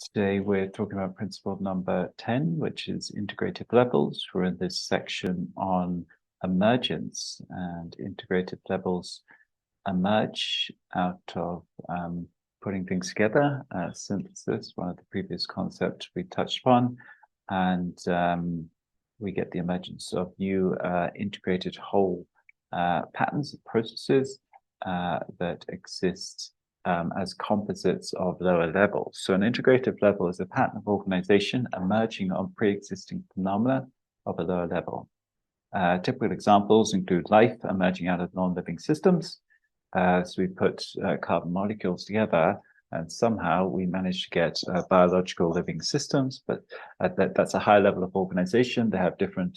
Today we're talking about principle number 10, which is integrative levels. We're in this section on emergence, and integrative levels emerge out of putting things together, synthesis, one of the previous concepts we touched upon, and we get the emergence of new integrated whole patterns and processes that exist as composites of lower levels. So an integrative level is a pattern of organization emerging on pre-existing phenomena of a lower level. Typical examples include life emerging out of non-living systems. So we put carbon molecules together and somehow we manage to get biological living systems, but that's a high level of organization. They have different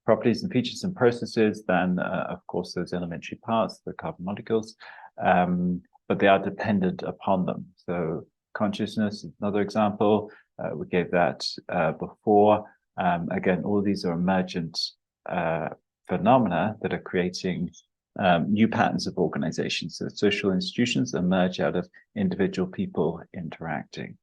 properties and features and processes than, of course, those elementary parts, the carbon molecules. But they are dependent upon them. So consciousness is another example. We gave that before. Again, all these are emergent phenomena that are creating new patterns of organization. So social institutions emerge out of individual people interacting.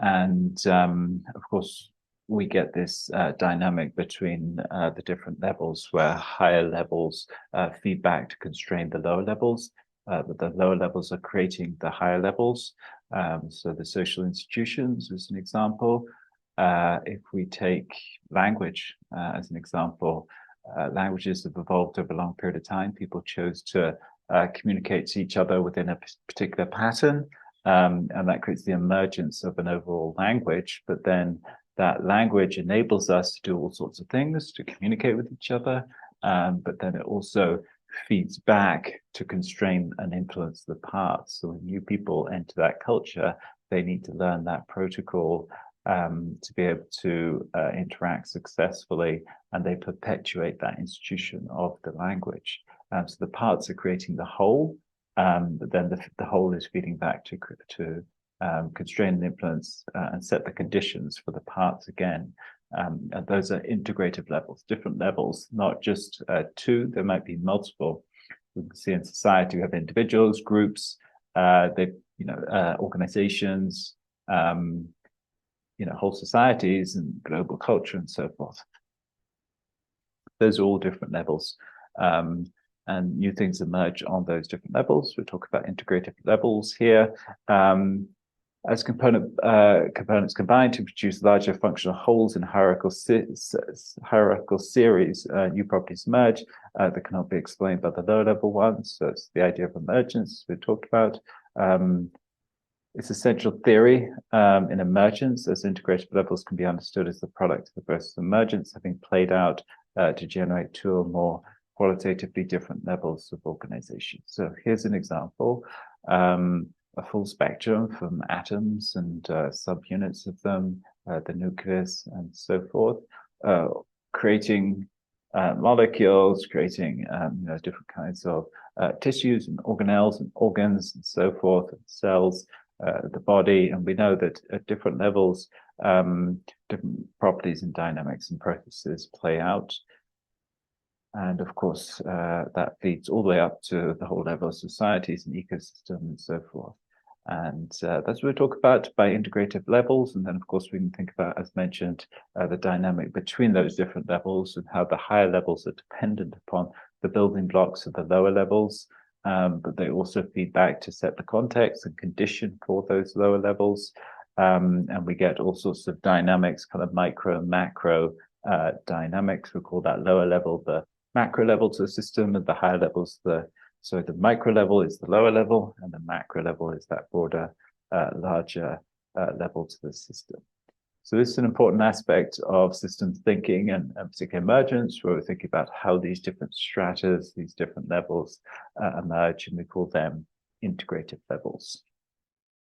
And of course, we get this dynamic between the different levels where higher levels feedback to constrain the lower levels. But the lower levels are creating the higher levels. So the social institutions is an example. If we take language as an example, languages have evolved over a long period of time. People chose to communicate to each other within a particular pattern, and that creates the emergence of an overall language. But then that language enables us to do all sorts of things, to communicate with each other, but then it also feeds back to constrain and influence the parts. So when new people enter that culture, they need to learn that protocol to be able to interact successfully, and they perpetuate that institution of the language. So the parts are creating the whole, but then the whole is feeding back to constrain and influence and set the conditions for the parts again. And those are integrative levels, different levels, not just two, there might be multiple. We can see in society, we have individuals, groups, organizations, whole societies and global culture and so forth. Those are all different levels. And new things emerge on those different levels. We'll talk about integrative levels here. As components combine to produce larger functional wholes in hierarchical series, new properties emerge that cannot be explained by the lower level ones. So it's the idea of emergence we talked about. It's a central theory in emergence, as integrative levels can be understood as the product of the process of emergence having played out to generate two or more qualitatively different levels of organization. So here's an example. A full spectrum from atoms and subunits of them, the nucleus and so forth, creating molecules, creating different kinds of tissues and organelles and organs and so forth, and cells, the body. And we know that at different levels, different properties and dynamics and processes play out. And of course, that feeds all the way up to the whole level of societies and ecosystem and so forth. And that's what we talk about by integrative levels. And then, of course, we can think about, as mentioned, the dynamic between those different levels and how the higher levels are dependent upon the building blocks of the lower levels. But they also feed back to set the context and condition for those lower levels. And we get all sorts of dynamics, kind of micro and macro dynamics. We call that lower level the macro level to the system, and the higher levels so the micro level is the lower level, and the macro level is that broader, larger level to the system. So this is an important aspect of systems thinking and particularly emergence, where we're thinking about how these different stratas, these different levels emerge, and we call them integrative levels.